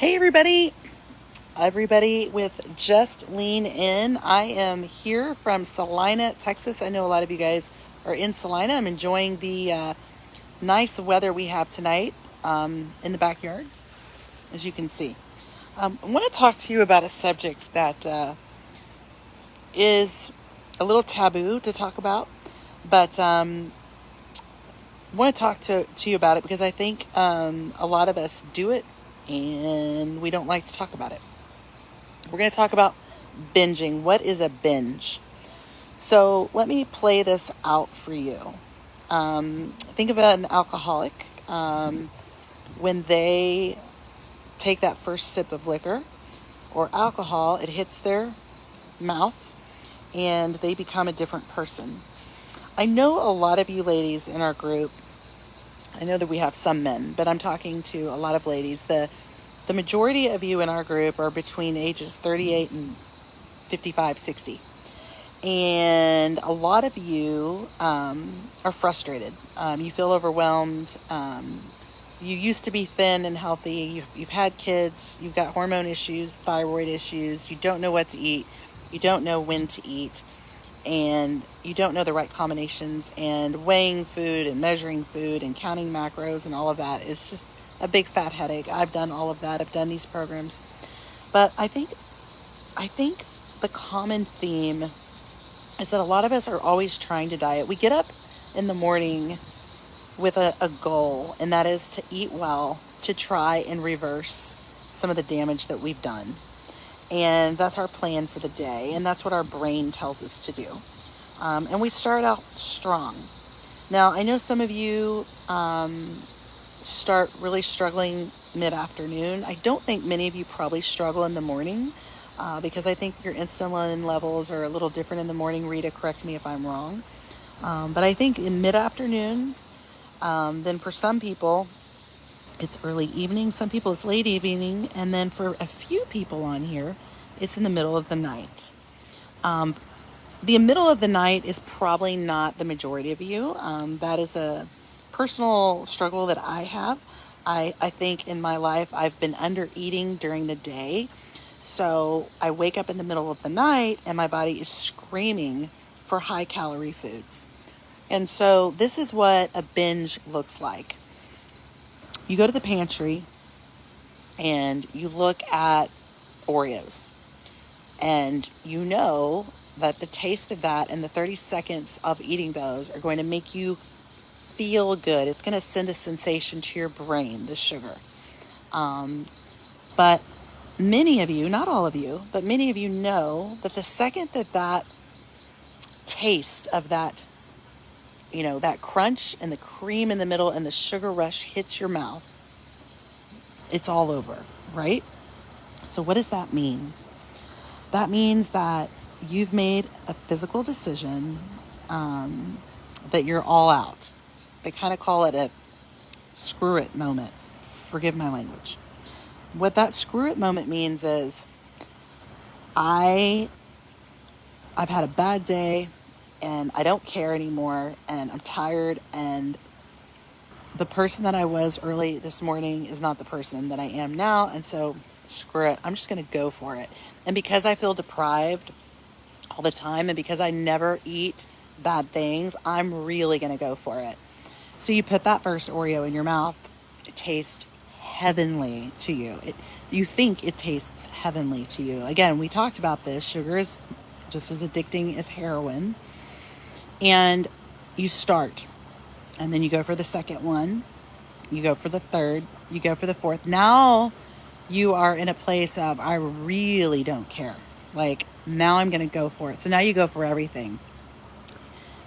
Hey everybody with Just Lean In. I am here from Salina, Texas. I know a lot of you guys are in Salina. I'm enjoying the nice weather we have tonight in the backyard, as you can see. I want to talk to you about a subject that is a little taboo to talk about, but I want to talk to you about it because I think a lot of us do it and we don't like to talk about it. We're going to talk about binging. What is a binge? So let me play this out for you. Think of an alcoholic when they take that first sip of liquor or alcohol, it hits their mouth and they become a different person. I know a lot of you ladies in our group, I know that we have some men, but I'm talking to a lot of ladies. The majority of you in our group are between ages 38 and 55, 60. And a lot of you are frustrated. You feel overwhelmed. You used to be thin and healthy. You've had kids. You've got hormone issues, thyroid issues. You don't know what to eat. You don't know when to eat. And you don't know the right combinations. And weighing food and measuring food and counting macros and all of that is just a big fat headache. I've done all of that. I've done these programs. But I think the common theme is that a lot of us are always trying to diet. We get up in the morning with a goal, and that is to eat well, to try and reverse some of the damage that we've done. And that's our plan for the day, and that's what our brain tells us to do. And we start out strong. Now, I know some of you start really struggling mid-afternoon. I don't think many of you probably struggle in the morning because I think your insulin levels are a little different in the morning. Rita, correct me if I'm wrong. But I think in mid-afternoon, then for some people, it's early evening. Some people, it's late evening. And then for a few people on here, it's in the middle of the night. The middle of the night is probably not the majority of you. That is a personal struggle that I have. I think in my life I've been under eating during the day. So I wake up in the middle of the night and my body is screaming for high calorie foods. And so this is what a binge looks like. You go to the pantry and you look at Oreos. And you know that the taste of that and the 30 seconds of eating those are going to make you feel good. It's going to send a sensation to your brain, the sugar. But many of you, not all of you, but many of you know that the second that taste of that, that crunch and the cream in the middle and the sugar rush hits your mouth, it's all over, right? So what does that mean? That means that you've made a physical decision that you're all out. They kind of call it a screw it moment. Forgive my language. What that screw it moment means is I've had a bad day and I don't care anymore and I'm tired and the person that I was early this morning is not the person that I am now, and so screw it. I'm just going to go for it. And because I feel deprived all the time and because I never eat bad things, I'm really going to go for it. So you put that first Oreo in your mouth. It tastes heavenly to you. You think it tastes heavenly to you. Again, we talked about this. Sugar is just as addicting as heroin. And you start. And then you go for the second one. You go for the third. You go for the fourth. Now you are in a place of, I really don't care. Like, now I'm going to go for it. So now you go for everything.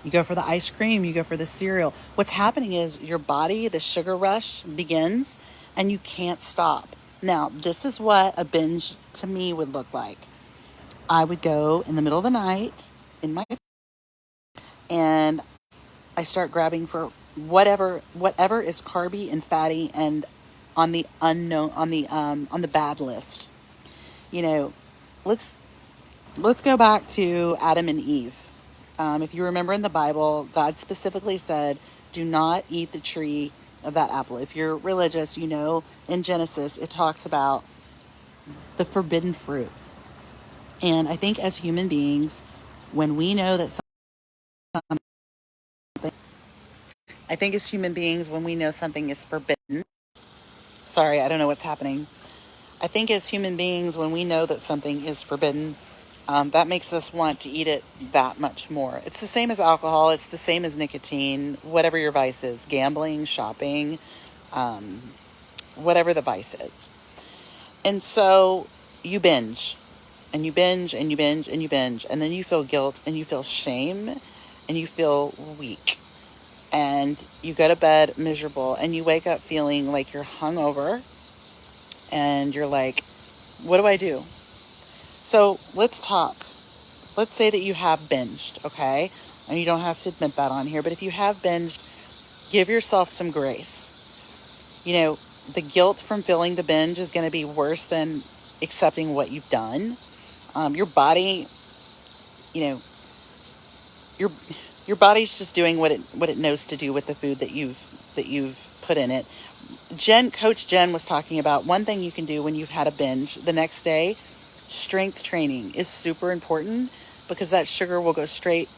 You go for the ice cream. You go for the cereal. What's happening is your body, the sugar rush begins and you can't stop. Now, this is what a binge to me would look like. I would go in the middle of the night in my and I start grabbing for whatever is carby and fatty and on the unknown, on the bad list. Let's go back to Adam and Eve. If you remember in the Bible, God specifically said, do not eat the tree of that apple. If you're religious, in Genesis, it talks about the forbidden fruit. And I think as human beings, when we know that I think as human beings, when we know something is forbidden, sorry, I don't know what's happening. I think as human beings, when we know that something is forbidden, that makes us want to eat it that much more. It's the same as alcohol. It's the same as nicotine, whatever your vice is, gambling, shopping, whatever the vice is. And so you binge and you binge and you binge and you binge. And then you feel guilt and you feel shame and you feel weak. And you go to bed miserable and you wake up feeling like you're hungover and you're like, what do I do? So let's talk. Let's say that you have binged, okay? And you don't have to admit that on here, but if you have binged, give yourself some grace. You know, the guilt from feeling the binge is going to be worse than accepting what you've done. Your body, you know, your body's just doing what it knows to do with the food that you've put in it. Coach Jen was talking about one thing you can do when you've had a binge the next day. Strength training is super important because that sugar will go straight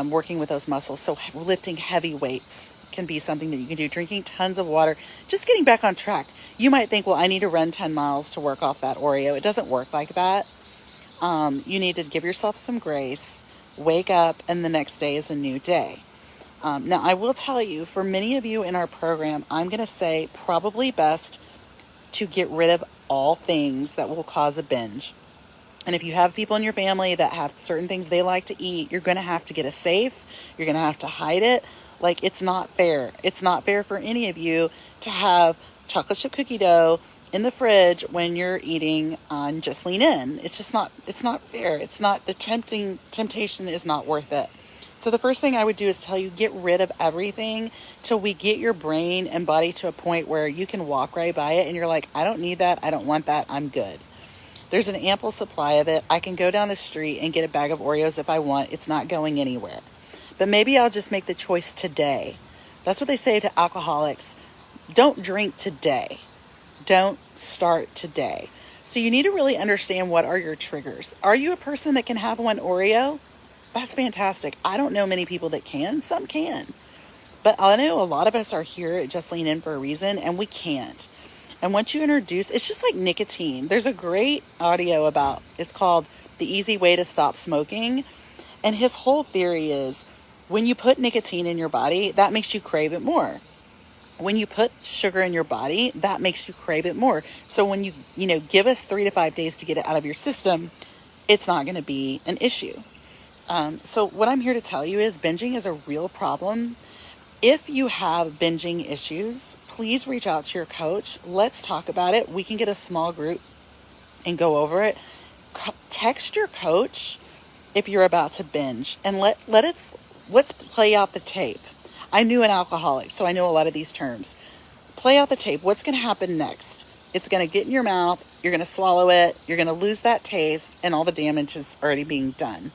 working with those muscles. So lifting heavy weights can be something that you can do. Drinking tons of water, just getting back on track. You might think, well, I need to run 10 miles to work off that Oreo. It doesn't work like that. You need to give yourself some grace, wake up, and the next day is a new day. Now, I will tell you, for many of you in our program, I'm going to say probably best to get rid of all things that will cause a binge. And if you have people in your family that have certain things they like to eat, you're going to have to get a safe. You're going to have to hide it. Like, it's not fair. It's not fair for any of you to have chocolate chip cookie dough in the fridge when you're eating on Just Lean In. It's just not, it's not fair. It's not, the temptation is not worth it. So the first thing I would do is tell you, get rid of everything till we get your brain and body to a point where you can walk right by it and you're like, I don't need that. I don't want that. I'm good. There's an ample supply of it. I can go down the street and get a bag of Oreos if I want. It's not going anywhere. But maybe I'll just make the choice today. That's what they say to alcoholics. Don't drink today. Don't start today. So you need to really understand, what are your triggers. Are you a person that can have one Oreo? That's fantastic. I don't know many people that can. Some can. But I know a lot of us are here at Just Lean In for a reason, and we can't. And once you introduce, it's just like nicotine. There's a great audio about, it's called The Easy Way to Stop Smoking. And his whole theory is, when you put nicotine in your body, that makes you crave it more. When you put sugar in your body, that makes you crave it more. So when you give us 3 to 5 days to get it out of your system, it's not going to be an issue. So what I'm here to tell you is binging is a real problem. If you have binging issues, please reach out to your coach. Let's talk about it. We can get a small group and go over it. Text your coach if you're about to binge, and let's play out the tape. I knew an alcoholic, so I know a lot of these terms. Play out the tape. What's going to happen next? It's going to get in your mouth. You're going to swallow it. You're going to lose that taste, and all the damage is already being done.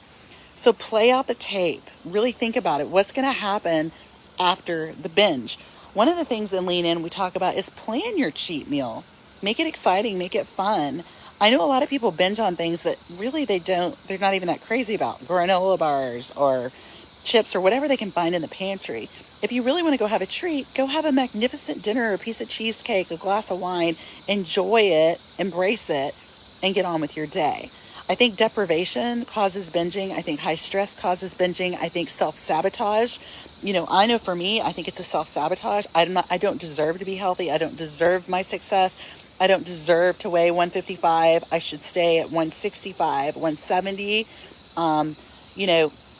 So play out the tape. Really think about it. What's going to happen after the binge? One of the things in Lean In we talk about is plan your cheat meal. Make it exciting. Make it fun. I know a lot of people binge on things that really they're not even that crazy about. Granola bars or chips or whatever they can find in the pantry. If you really want to go have a treat, go have a magnificent dinner, a piece of cheesecake, a glass of wine. Enjoy it, embrace it, and get on with your day. I think deprivation causes binging. I think high stress causes binging. I think self-sabotage. I know for me, I think it's a self-sabotage. I don't deserve to be healthy. I don't deserve my success. I don't deserve to weigh 155. I should stay at 165, 170.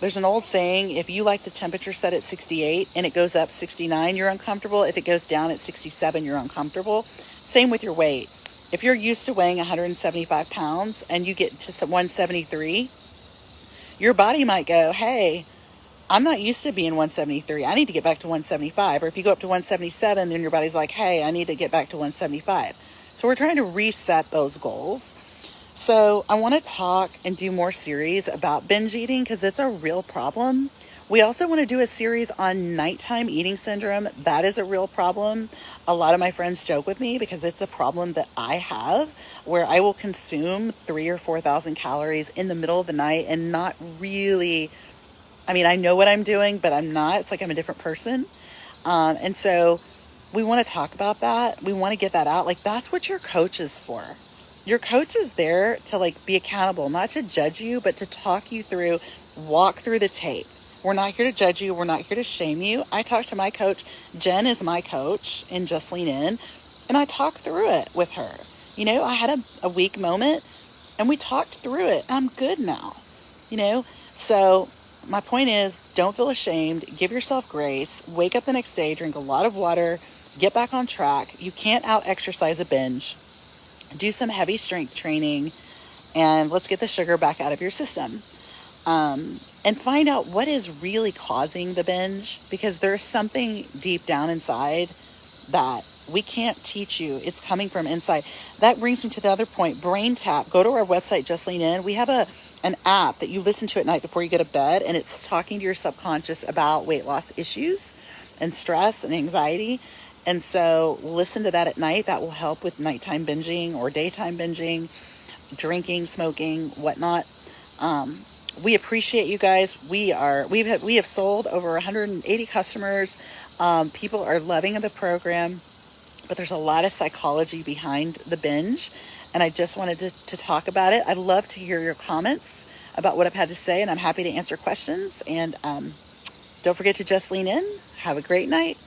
There's an old saying, if you like the temperature set at 68 and it goes up 69, you're uncomfortable. If it goes down at 67, you're uncomfortable. Same with your weight. If you're used to weighing 175 pounds and you get to 173, your body might go, hey, I'm not used to being 173. I need to get back to 175. Or if you go up to 177, then your body's like, hey, I need to get back to 175. So we're trying to reset those goals. So I want to talk and do more series about binge eating because it's a real problem. We also want to do a series on nighttime eating syndrome. That is a real problem. A lot of my friends joke with me because it's a problem that I have, where I will consume 3 or 4,000 calories in the middle of the night and not really, I mean, I know what I'm doing, but I'm not. It's like I'm a different person. And so we want to talk about that. We want to get that out. Like, that's what your coach is for. Your coach is there to like be accountable, not to judge you, but to talk you through, walk through the tape. We're not here to judge you. We're not here to shame you. I talk to my coach. Jen is my coach in Just Lean In, and I talk through it with her. You know, I had a weak moment and we talked through it. I'm good now, you know? So my point is, don't feel ashamed. Give yourself grace. Wake up the next day, drink a lot of water, get back on track. You can't out exercise a binge. Do some heavy strength training, and let's get the sugar back out of your system. And find out what is really causing the binge, because there's something deep down inside that we can't teach you. It's coming from inside. That brings me to the other point, Brain Tap. Go to our website, Just Lean In. We have an app that you listen to at night before you go to bed, and it's talking to your subconscious about weight loss issues and stress and anxiety. And so listen to that at night. That will help with nighttime binging or daytime binging, drinking, smoking, whatnot. We appreciate you guys. We have sold over 180 customers. People are loving the program, but there's a lot of psychology behind the binge, and I just wanted to talk about it. I'd love to hear your comments about what I've had to say, and I'm happy to answer questions. And don't forget to just lean in. Have a great night.